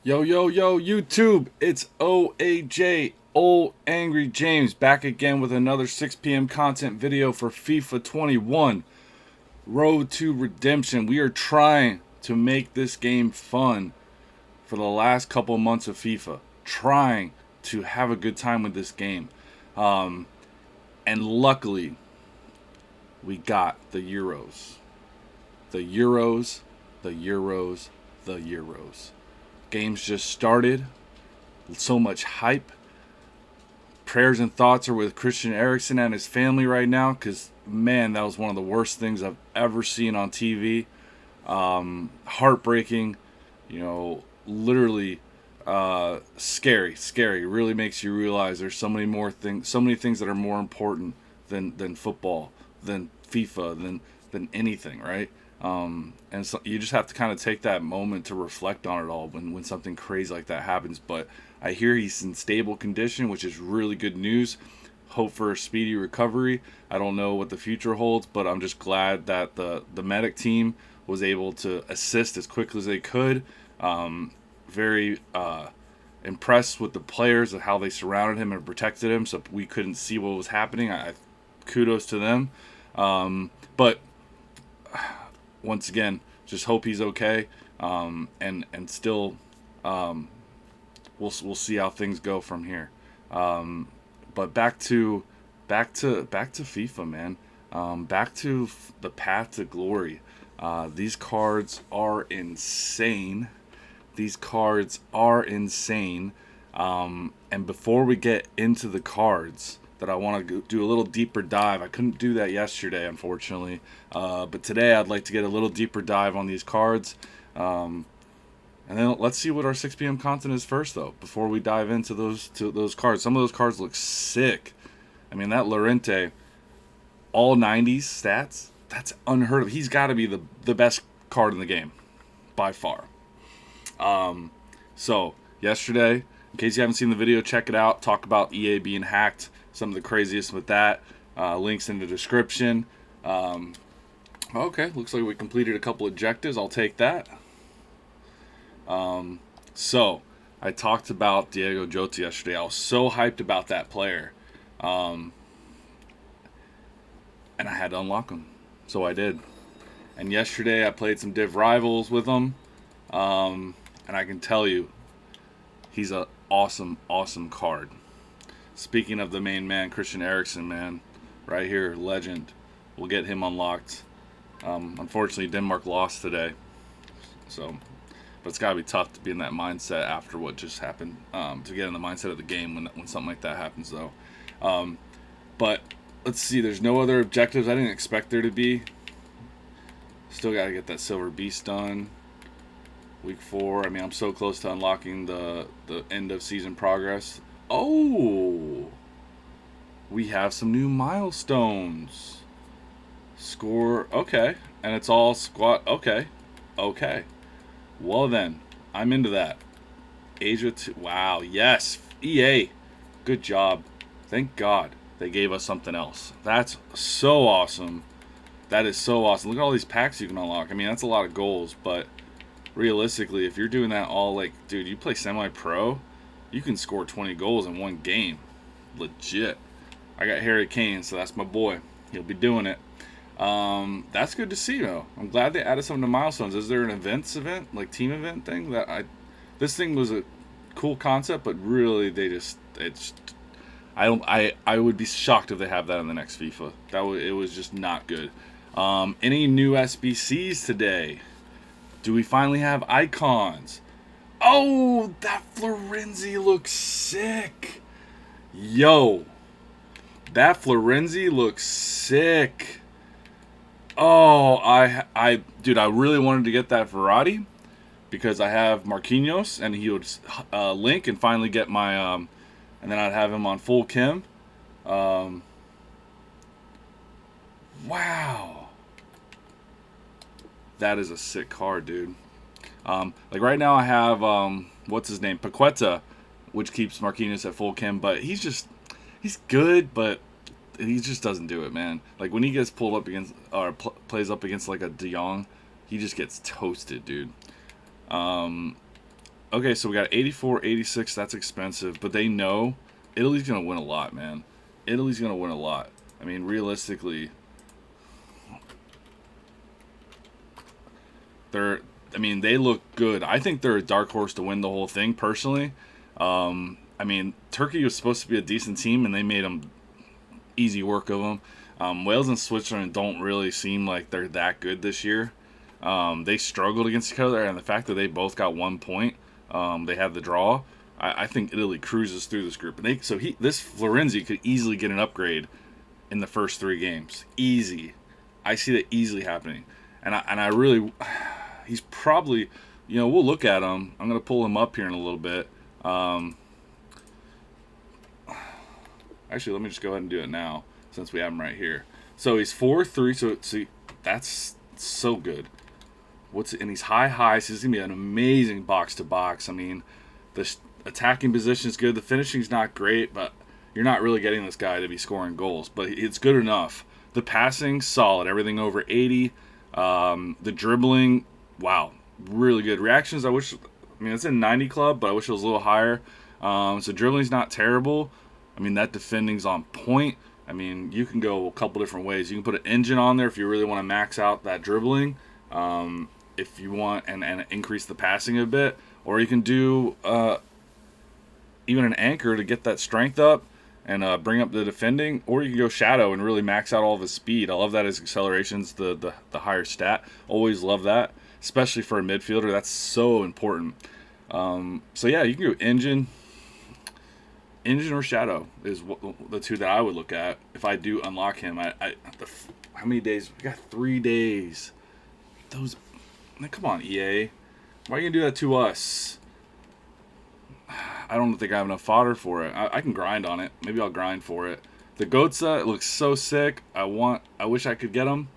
Yo, yo, yo, YouTube, it's OAJ, Old Angry James, back again with another 6 p.m. content video for FIFA 21, Road to Redemption. We are trying to make this game fun for the last couple months of FIFA, trying to have a good time with this game. And luckily, we got the Euros. The Euros, the Euros, the Euros. Game's just started. So much hype. Prayers and thoughts are with Christian Eriksen and his family right now because, man, that was one of the worst things I've ever seen on TV. Heartbreaking, literally scary. It really makes you realize there's so many things that are more important than football, than FIFA, than anything, right? And so you just have to kind of take that moment to reflect on it all when something crazy like that happens. But I hear he's in stable condition, which is really good news. Hope for a speedy recovery. I don't know what the future holds, but I'm just glad that the medic team was able to assist as quickly as they could. Very impressed with the players and how they surrounded him and protected him, so we couldn't see what was happening. Kudos to them. But once again, just hope he's okay. And still, we'll see how things go from here. But back to FIFA, man. Back to the path to glory. These cards are insane. These cards are insane. And before we get into the cards, that I want to do a little deeper dive. I couldn't do that yesterday, unfortunately. But today I'd like to get a little deeper dive on these cards. And then let's see what our 6 p.m. content is first, though, before we dive into those cards. Some of those cards look sick. I mean, that Llorente, all 90s stats, that's unheard of. He's got to be the best card in the game, by far. So, yesterday, in case you haven't seen the video, check it out. Talk about EA being hacked. Some of the craziest with that. Links in the description. Okay, looks like we completed a couple objectives. I'll take that. So, I talked about Diego Jota yesterday. I was so hyped about that player. And I had to unlock him. So I did. And yesterday I played some Div Rivals with him. And I can tell you, he's an awesome card. Speaking of the main man, Christian Eriksen, man, right here, legend. We'll get him unlocked. Unfortunately, Denmark lost today, but it's got to be tough to be in that mindset after what just happened. To get in the mindset of the game when something like that happens, though. But let's see. There's no other objectives. I didn't expect there to be. Still got to get that Silver Beast done. Week 4. I mean, I'm so close to unlocking the end of season progress. Oh, we have some new milestones. Score, okay. And it's all squad, okay. Well then, I'm into that. Asia 2, wow, yes. EA, good job. Thank God they gave us something else. That's so awesome. That is so awesome. Look at all these packs you can unlock. I mean, that's a lot of goals, but realistically, if you're doing that all, like, dude, you play semi-pro, you can score 20 goals in one game. Legit. I got Harry Kane, so that's my boy. He'll be doing it. That's good to see, though. I'm glad they added something to milestones. Is there an event, like team event thing? This thing was a cool concept, but really I would be shocked if they have that in the next FIFA. It was just not good. Any new SBCs today? Do we finally have icons? Oh, that Florenzi looks sick. Yo, that Florenzi looks sick. Oh, dude, I really wanted to get that Verratti because I have Marquinhos and he would link and finally get my, and then I'd have him on full chem. Wow. That is a sick card, dude. Like right now I have, what's his name? Paqueta, which keeps Marquinhos at full chem, but he's good, but he just doesn't do it, man. Like when he gets pulled up against, or plays up against like a De Jong, he just gets toasted, dude. Okay, so we got 84, 86. That's expensive, but they know Italy's gonna win a lot, man. Italy's gonna win a lot. I mean, realistically, they're. I mean, they look good. I think they're a dark horse to win the whole thing, personally. I mean, Turkey was supposed to be a decent team, and they made them easy work of them. Wales and Switzerland don't really seem like they're that good this year. They struggled against each other, and the fact that they both got 1 point, they had the draw. I think Italy cruises through this group, and this Florenzi could easily get an upgrade in the first 3 games. Easy, I see that easily happening, and I really, he's probably, we'll look at him. I'm gonna pull him up here in a little bit. Actually, let me just go ahead and do it now since we have him right here. So he's 4'3", so see, that's so good. And he's high, so he's gonna be an amazing box to box. I mean, the attacking position is good. The finishing's not great, but you're not really getting this guy to be scoring goals. But it's good enough. The passing, solid. Everything over 80. The dribbling, wow, really good. Reactions, it's in 90 club, but I wish it was a little higher. So dribbling's not terrible. I mean, that defending's on point. I mean, you can go a couple different ways. You can put an engine on there if you really want to max out that dribbling. If you want and increase the passing a bit, or you can do even an anchor to get that strength up and bring up the defending, or you can go shadow and really max out all of his speed. I love that his acceleration's the higher stat. Always love that, especially for a midfielder. That's so important. So yeah, you can go engine or shadow is the two that I would look at if I do unlock him. How many days? We got 3 days. Come on, EA. Why are you gonna do that to us? I don't think I have enough fodder for it. I can grind on it. Maybe I'll grind for it. The Gotza, it looks so sick. I wish I could get him.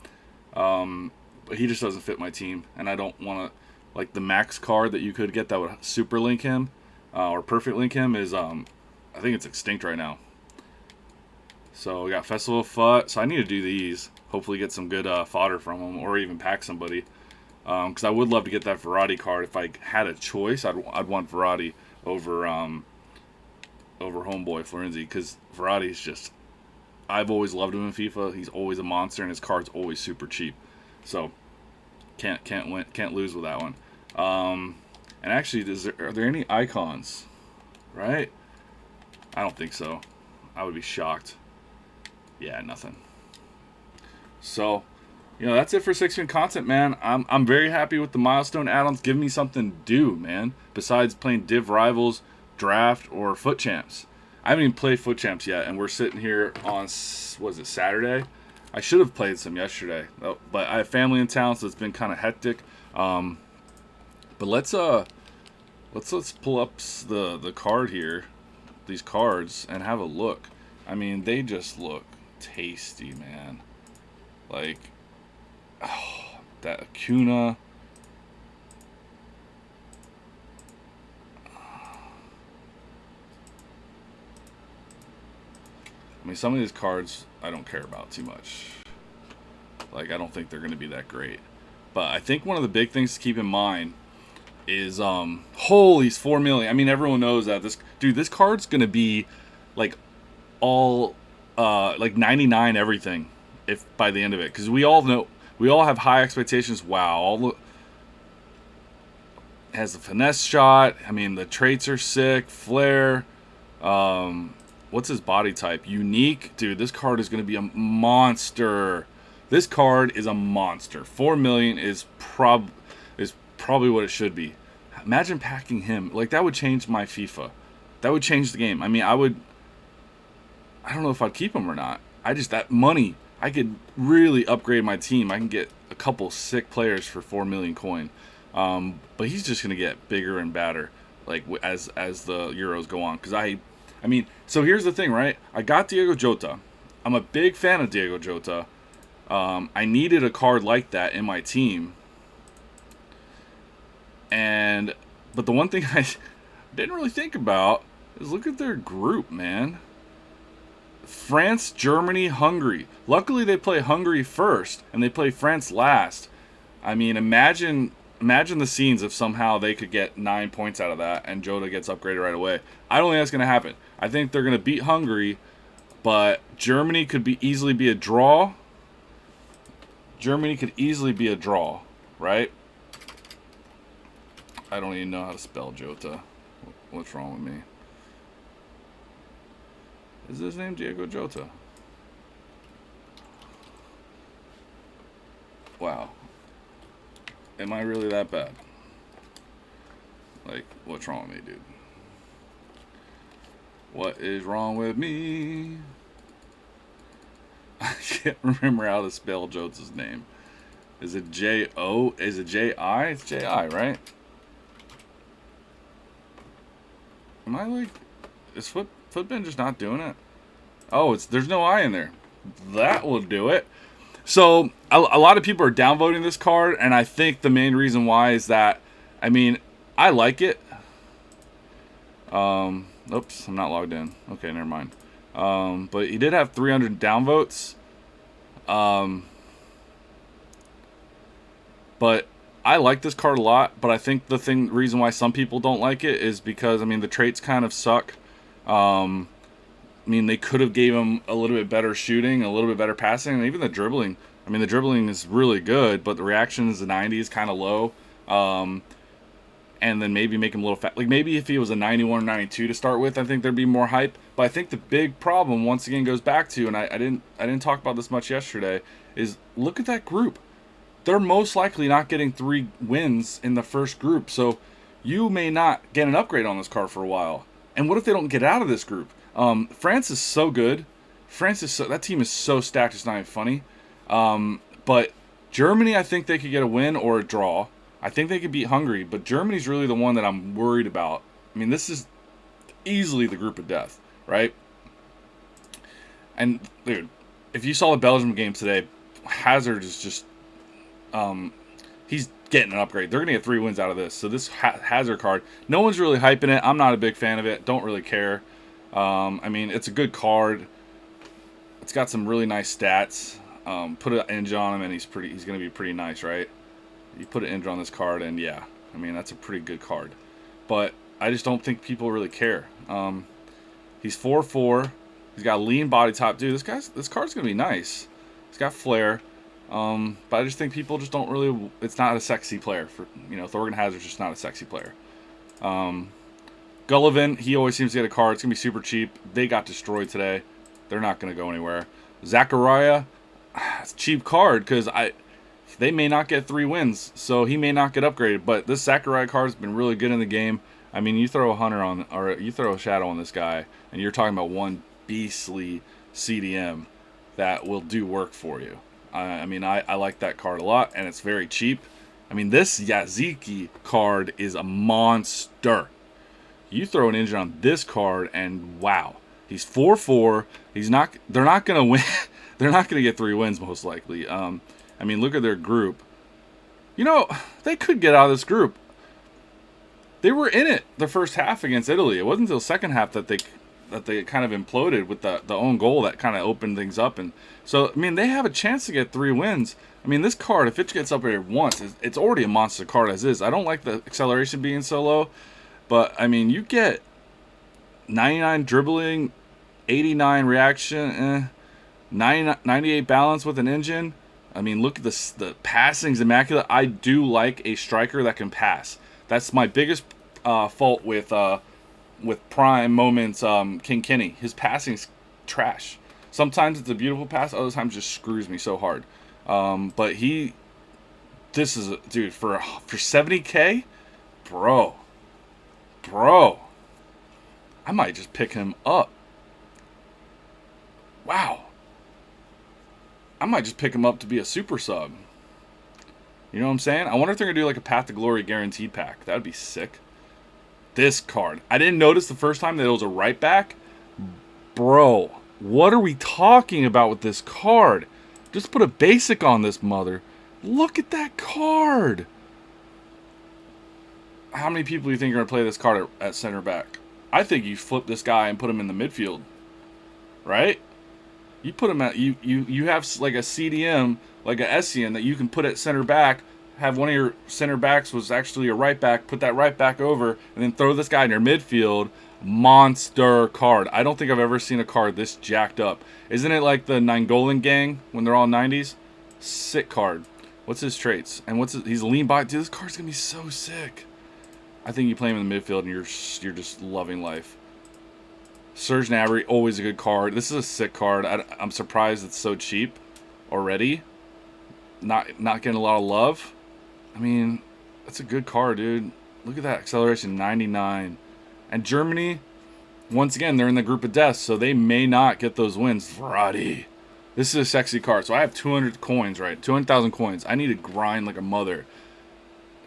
But he just doesn't fit my team. And I don't want to, like the max card that you could get that would super link him, or perfect link him is, I think it's extinct right now. So we got Festival of Fut. So I need to do these. Hopefully get some good fodder from them, or even pack somebody. Because I would love to get that Verratti card. If I had a choice, I'd want Verratti over homeboy Florenzi, because Verratti's just, I've always loved him in FIFA. He's always a monster, and his card's always super cheap. So can't lose with that one. And actually, are there any icons? Right? I don't think so. I would be shocked. Yeah, nothing. So, that's it for 6-man content, man. I'm very happy with the milestone add-ons. Give me something to do, man, besides playing Div Rivals, Draft, or Foot Champs. I haven't even played Foot Champs yet, and we're sitting here on, Saturday? I should have played some yesterday, but I have family in town, so it's been kind of hectic. But let's pull up the card here, these cards, and have a look. I mean, they just look tasty, man. Like, that Acuna. I mean, some of these cards I don't care about too much. Like, I don't think they're going to be that great. But I think one of the big things to keep in mind is, holy, he's 4 million. I mean, everyone knows that. This card's going to be, like, all, like, 99 everything if by the end of it. Because we all have high expectations. Wow. Has the finesse shot. I mean, the traits are sick. Flair. What's his body type? Unique. Dude, this card is going to be a monster. This card is a monster. 4 million is probably what it should be. Imagine packing him. Like, that would change my FIFA. That would change the game. I mean, I don't know if I'd keep him or not. That money, I could really upgrade my team. I can get a couple sick players for 4 million coin. But he's just going to get bigger and badder, like, as the Euros go on. Because I mean, so here's the thing, right? I got Diego Jota. I'm a big fan of Diego Jota. I needed a card like that in my team. But the one thing I didn't really think about is look at their group, man. France, Germany, Hungary. Luckily, they play Hungary first, and they play France last. I mean, imagine imagine the scenes if somehow they could get 9 points out of that and Jota gets upgraded right away. I don't think that's going to happen. I think they're going to beat Hungary, but Germany could easily be a draw. Germany could easily be a draw, right? I don't even know how to spell Jota. What's wrong with me? Is his name Diego Jota? Wow. Am I really that bad? Like, what's wrong with me, dude? What is wrong with me? I can't remember how to spell Jota's name. Is it J-O? Is it J-I? It's J-I, right? Am I like... Is Footbin just not doing it? Oh, there's no I in there. That will do it. So, a lot of people are downvoting this card, and I think the main reason why is that, I mean, I like it. Oops, I'm not logged in. Okay, never mind. But he did have 300 downvotes. But I like this card a lot, but I think the reason why some people don't like it is because, I mean, the traits kind of suck. I mean, they could have gave him a little bit better shooting, a little bit better passing, and even the dribbling. I mean, the dribbling is really good, but the reactions, the 90 is kind of low. And then maybe make him a little fat. Like, maybe if he was a 91 or 92 to start with, I think there'd be more hype. But I think the big problem, once again, goes back to, and I didn't talk about this much yesterday, is look at that group. They're most likely not getting 3 wins in the first group. So you may not get an upgrade on this card for a while. And what if they don't get out of this group? France is so good. That team is so stacked, it's not even funny. But Germany, I think they could get a win or a draw. I think they could beat Hungary, but Germany's really the one that I'm worried about. I mean, this is easily the group of death, right? And, dude, if you saw the Belgium game today, Hazard is just... he's getting an upgrade. They're going to get 3 wins out of this. So this Hazard card, no one's really hyping it. I'm not a big fan of it. Don't really care. I mean, it's a good card. It's got some really nice stats. Put an engine on him, and he's going to be pretty nice, right? You put an engine on this card, and yeah, I mean, that's a pretty good card. But I just don't think people really care. He's 4'4". He's got a lean body type. Dude, this card's going to be nice. He's got flair. But I just think people just don't really... It's not a sexy player. Thorgan Hazard's just not a sexy player. Gullivan, he always seems to get a card. It's going to be super cheap. They got destroyed today. They're not going to go anywhere. Zachariah, it's a cheap card because they may not get 3 wins, so he may not get upgraded. But this Zachariah card has been really good in the game. I mean, you throw a hunter on, or you throw a shadow on this guy, and you're talking about one beastly CDM that will do work for you. I mean, I like that card a lot, and it's very cheap. I mean, this Yaziki card is a monster. You throw an engine on this card, and wow, he's 4'4". They're not gonna win. They're not gonna get 3 wins most likely. I mean, look at their group. They could get out of this group. They were in it the first half against Italy. It wasn't until the second half that they kind of imploded with the own goal that kind of opened things up. And so, I mean, they have a chance to get 3 wins. I mean, this card, if it gets upgraded once, it's already a monster card as is. I don't like the acceleration being so low, but, I mean, you get 99 dribbling, 89 reaction, 98 balance with an engine. I mean, look at this. The passing's immaculate. I do like a striker that can pass. That's my biggest fault with prime moments. King Kenny, his passing's trash. Sometimes it's a beautiful pass. Other times it just screws me so hard. But this is dude for 70K, bro. I might just pick him up. Wow. I might just pick him up to be a super sub. You know what I'm saying? I wonder if they're going to do like a Path to Glory guaranteed pack. That would be sick. This card. I didn't notice the first time that it was a right back. Bro, what are we talking about with this card? Just put a basic on this mother. Look at that card. How many people do you think are going to play this card at center back? I think you flip this guy and put him in the midfield. Right? You put him at you have like a CDM, like a Essien that you can put at center back, have one of your center backs was actually a right back, put that right back over, and then throw this guy in your midfield. Monster card. I don't think I've ever seen a card this jacked up. Isn't it like the Nangolan gang when they're all 90s? Sick card. What's his traits? And he's lean by. Dude, this card's going to be so sick. I think you play him in the midfield and you're just loving life. Serge Gnabry, always a good card. This is a sick card. I'm surprised it's so cheap already. Not getting a lot of love. I mean, that's a good card, dude. Look at that acceleration, 99. And Germany, once again, they're in the group of death, so they may not get those wins. Verratti. This is a sexy card. So I have 200 coins, right? 200,000 coins. I need to grind like a mother.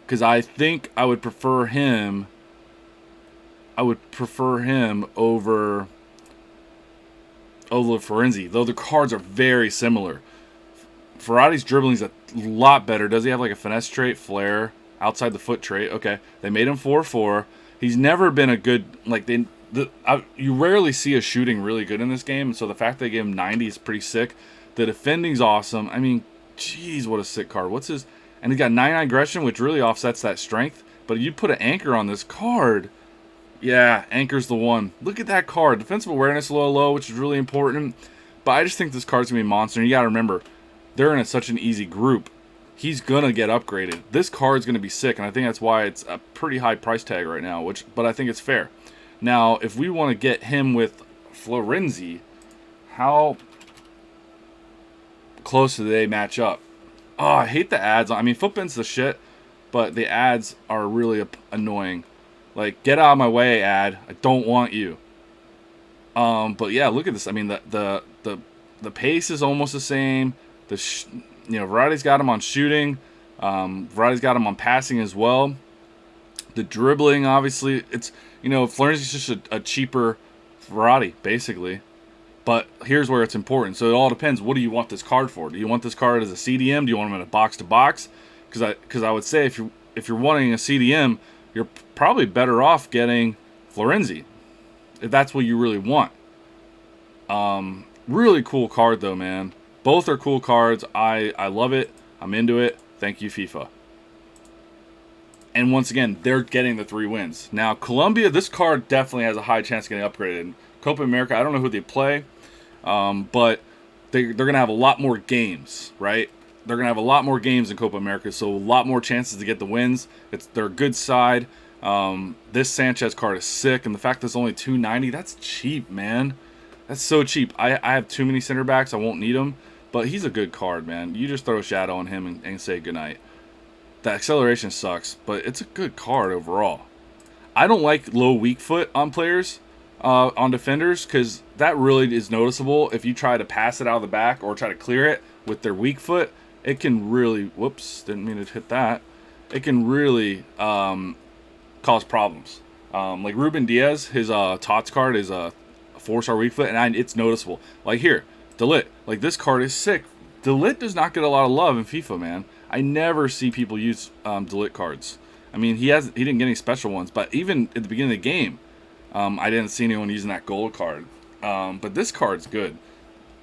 Because I think I would prefer him. I would prefer him over Florenzi. Though the cards are very similar. Verratti's dribbling is a lot better. Does he have like a finesse trait? Flair. Outside the foot trait. Okay. They made him 4-4. He's never been a good, like, you rarely see a shooting really good in this game, so the fact they gave him 90 is pretty sick. The defending's awesome. I mean, jeez, what a sick card. What's his, and he got 99 aggression, which really offsets that strength, but you put an anchor on this card, yeah, anchor's the one. Look at that card. Defensive awareness low, which is really important, but I just think this card's going to be a monster, and you got to remember, they're in such an easy group. He's going to get upgraded. This card's going to be sick, and I think that's why it's a pretty high price tag right now, but I think it's fair. Now, if we want to get him with Florenzi, how close do they match up? Oh, I hate the ads. I mean, Footbin's the shit, but the ads are really annoying. Like, get out of my way, ad. I don't want you. But yeah, look at this. I mean, the pace is almost the same. Verratti's got him on shooting. Verratti's got him on passing as well. The dribbling, obviously, it's, Florenzi's just a cheaper Verratti, basically. But here's where it's important. So it all depends. What do you want this card for? Do you want this card as a CDM? Do you want him in a box-to-box? Because I would say if you're wanting a CDM, you're probably better off getting Florenzi, if that's what you really want. Really cool card, though, man. Both are cool cards. I love it. I'm into it. Thank you, FIFA. And once again, they're getting the 3 wins. Now, Colombia, this card definitely has a high chance of getting upgraded. Copa America, I don't know who they play, but they're going to have a lot more games, right? They're going to have a lot more games in Copa America, so a lot more chances to get the wins. They're a good side. This Sanchez card is sick, and the fact that it's only $290, that's cheap, man. That's so cheap. I have too many center backs. I won't need them. But he's a good card, man. You just throw a shadow on him and say goodnight. The acceleration sucks, but it's a good card overall. I don't like low weak foot on players, on defenders, because that really is noticeable. If you try to pass it out of the back or try to clear it with their weak foot, it can really, whoops, didn't mean to hit that. It can really cause problems. Like Ruben Diaz, his Tots card is a 4-star weak foot, and it's noticeable. Like here, Delit. Like, this card is sick. Delit does not get a lot of love in FIFA, man. I never see people use Delit cards. I mean, he didn't get any special ones, but even at the beginning of the game, I didn't see anyone using that gold card. But this card's good.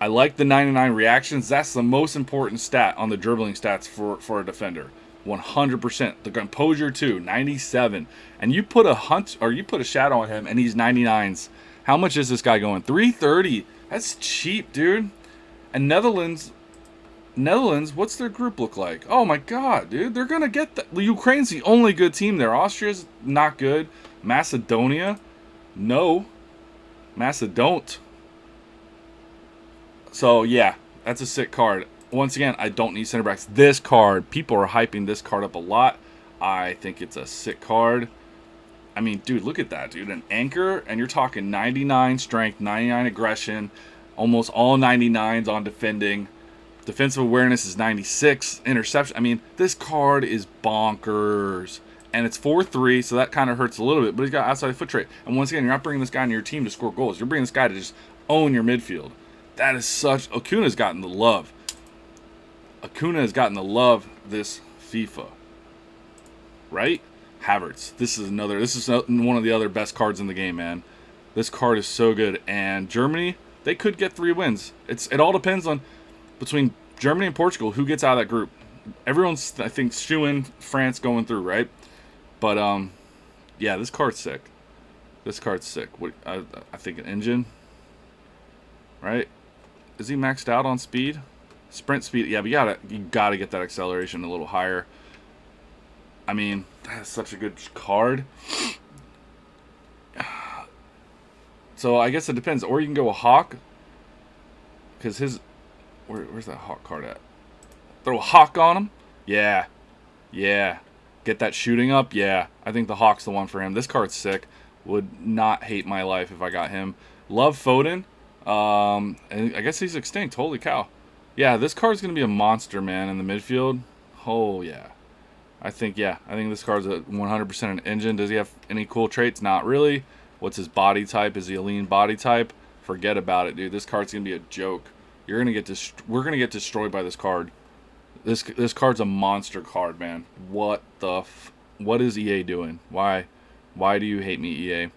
I like the 99 reactions. That's the most important stat on the dribbling stats for a defender. 100%. The composure too, 97. And you put a shadow on him, and he's 99s. How much is this guy going? 330. That's cheap, dude. And Netherlands, what's their group look like? Oh my god, dude. They're going to get that. Ukraine's the only good team there. Austria's not good. Macedonia? No. Macedont. So, yeah. That's a sick card. Once again, I don't need center backs. This card, people are hyping this card up a lot. I think it's a sick card. I mean, dude, look at that, dude. An anchor, and you're talking 99 strength, 99 aggression, almost all 99s on defending. Defensive awareness is 96. Interception. I mean, this card is bonkers. And it's 4-3, so that kind of hurts a little bit. But he's got outside foot trait. And once again, you're not bringing this guy into your team to score goals. You're bringing this guy to just own your midfield. That is such... Acuna's gotten the love. Acuna has gotten the love this FIFA. Right? Havertz. This is one of the other best cards in the game, man. This card is so good. And Germany, they could get 3 wins. It all depends on between Germany and Portugal who gets out of that group. everyone's, I think, shooing France going through, right? But yeah, this card's sick. This card's sick. What I think an engine, right? Is he maxed out on speed? Sprint speed. Yeah, but you gotta get that acceleration a little higher. I mean, that's such a good card. So I guess it depends. Or you can go a Hawk, because where's that Hawk card at? Throw a Hawk on him. Yeah, yeah. Get that shooting up. Yeah, I think the Hawk's the one for him. This card's sick. Would not hate my life if I got him. Love Foden. And I guess he's extinct. Holy cow. Yeah, this card's gonna be a monster, man, in the midfield. Oh yeah. I think this card's a 100% an engine. Does he have any cool traits? Not really. What's his body type? Is he a lean body type? Forget about it, dude. This card's gonna be a joke. We're gonna get destroyed by this card. This card's a monster card, man. What is EA doing? Why do you hate me, EA?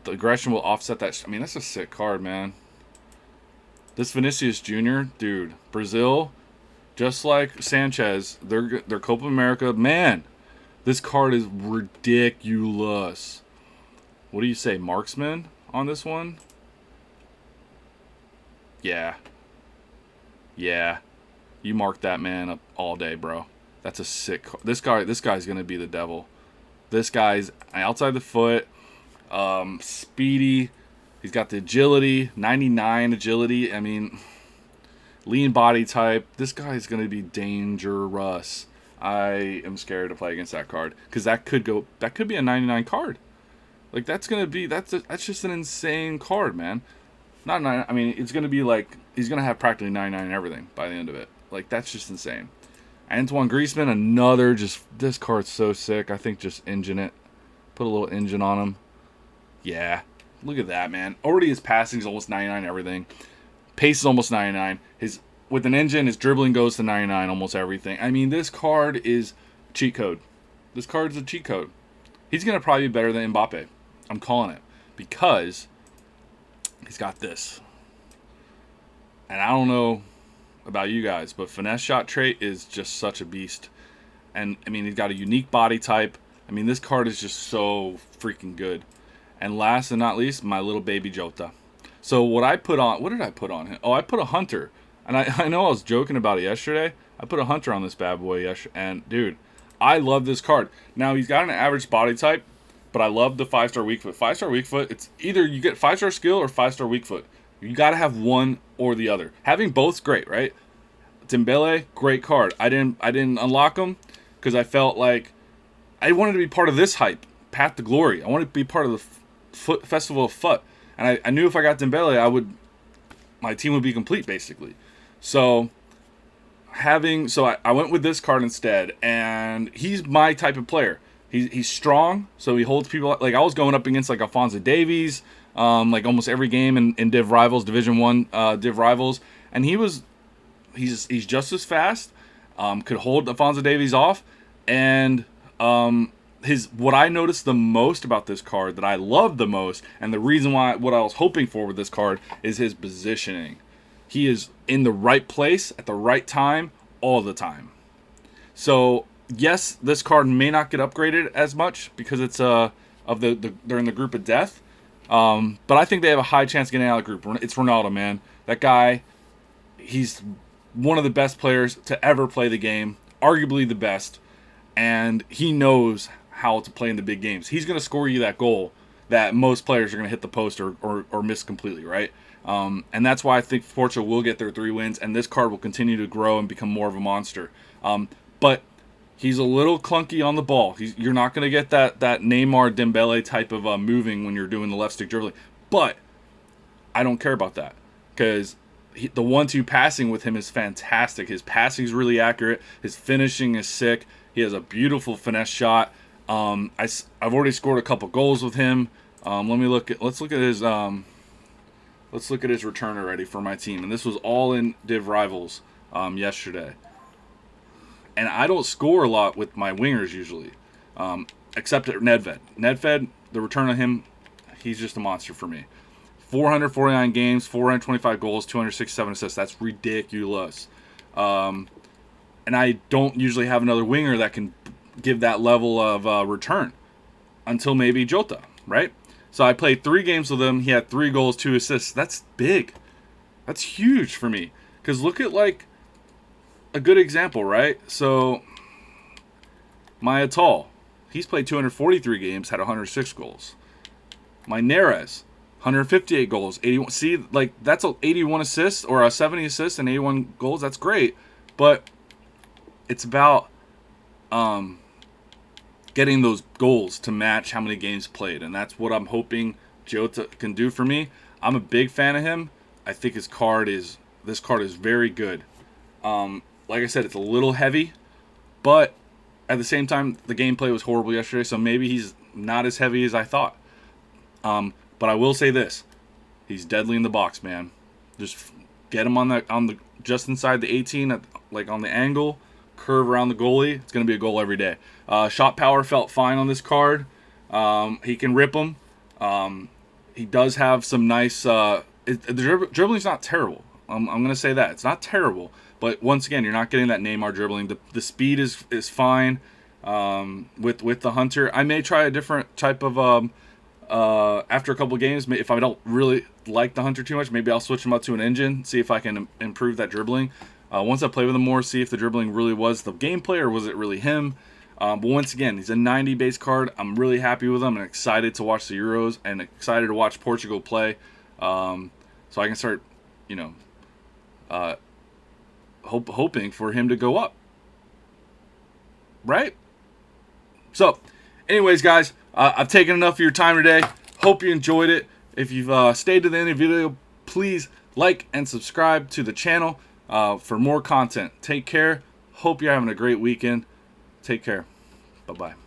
The aggression will offset that. I mean, that's a sick card, man. This Vinicius Jr., dude, Brazil, just like Sanchez, they're Copa America. Man, this card is ridiculous. What do you say, marksman on this one? Yeah. Yeah. You mark that man up all day, bro. That's a sick card. This guy's going to be the devil. This guy's outside the foot, speedy. He's got the agility, 99 agility. I mean, lean body type. This guy's going to be dangerous. I am scared to play against that card because that could be a 99 card. Like that's just an insane card, man. Not 9. I mean, it's going to be like he's going to have practically 99 and everything by the end of it. Like that's just insane. Antoine Griezmann, another this card's so sick. I think just engine it. Put a little engine on him. Yeah. Look at that, man. Already his passing is almost 99 everything. Pace is almost 99. With an engine, his dribbling goes to 99 almost everything. I mean, this card is cheat code. This card is a cheat code. He's going to probably be better than Mbappe. I'm calling it. Because he's got this. And I don't know about you guys, but finesse shot trait is just such a beast. And, I mean, he's got a unique body type. I mean, this card is just so freaking good. And last and not least, my little baby Jota. So what did I put on him? Oh, I put a hunter. And I know I was joking about it yesterday. I put a hunter on this bad boy yesterday. And, dude, I love this card. Now, he's got an average body type, but I love the 5-star weak foot. 5-star weak foot, it's either you get 5-star skill or 5-star weak foot. You got to have one or the other. Having both's great, right? Dembele, great card. I didn't unlock him because I felt like I wanted to be part of this hype, path to glory. I wanted to be part of the Festival of Foot. And I knew if I got Dembele, my team would be complete, basically. So I went with this card instead, and he's my type of player. He's strong, so he holds people. Like I was going up against like Alphonso Davies, like almost every game in Div Rivals, Division 1 Div Rivals, and he's just as fast. Could hold Alphonso Davies off, and what I noticed the most about this card that I love the most, and the reason why what I was hoping for with this card is his positioning. He is in the right place at the right time all the time. So yes, this card may not get upgraded as much because it's they're in the group of death. But I think they have a high chance of getting out of the group. It's Ronaldo, man. That guy, he's one of the best players to ever play the game, arguably the best, and he knows how to play in the big games. He's going to score you that goal that most players are going to hit the post or miss completely, right? And that's why I think Portugal will get their 3 wins, and this card will continue to grow and become more of a monster. But he's a little clunky on the ball. You're not going to get that Neymar Dembele type of moving when you're doing the left stick dribbling. But I don't care about that because the 1-2 passing with him is fantastic. His passing is really accurate. His finishing is sick. He has a beautiful finesse shot. I've already scored a couple goals with him. Let's look at his return already for my team, and this was all in Div Rivals yesterday. And I don't score a lot with my wingers usually, except at Nedved. Nedved, the return on him, he's just a monster for me. 449 games, 425 goals, 267 assists. That's ridiculous. And I don't usually have another winger that can give that level of return until maybe Jota, right? So I played 3 games with him. He had 3 goals, 2 assists. That's big. That's huge for me. Because look at, like, a good example, right? So, my Atal, he's played 243 games, had 106 goals. My Neres, 158 goals, 81. See, like, that's a 81 assists or a 70 assists and 81 goals. That's great. But it's about getting those goals to match how many games played. And that's what I'm hoping Jota can do for me. I'm a big fan of him. I think this card is very good. Like I said, it's a little heavy, but at the same time, the gameplay was horrible yesterday, so maybe he's not as heavy as I thought. But I will say this: he's deadly in the box, man. Just get him on the just inside the 18, like on the angle, curve around the goalie. It's gonna be a goal every day. Shot power felt fine on this card. He can rip them. He does have some nice. The dribbling's not terrible. I'm gonna say that it's not terrible. But once again, you're not getting that Neymar dribbling. The speed is fine with the Hunter. I may try a different type of after a couple of games. If I don't really like the Hunter too much, maybe I'll switch him up to an engine. See if I can improve that dribbling. Once I play with him more, see if the dribbling really was the gameplay or was it really him. But once again, he's a 90 base card. I'm really happy with him and excited to watch the Euros and excited to watch Portugal play. So I can start, hoping for him to go up. Right? So, anyways, guys, I've taken enough of your time today. Hope you enjoyed it. If you've stayed to the end of the video, please like and subscribe to the channel for more content. Take care. Hope you're having a great weekend. Take care. Bye-bye.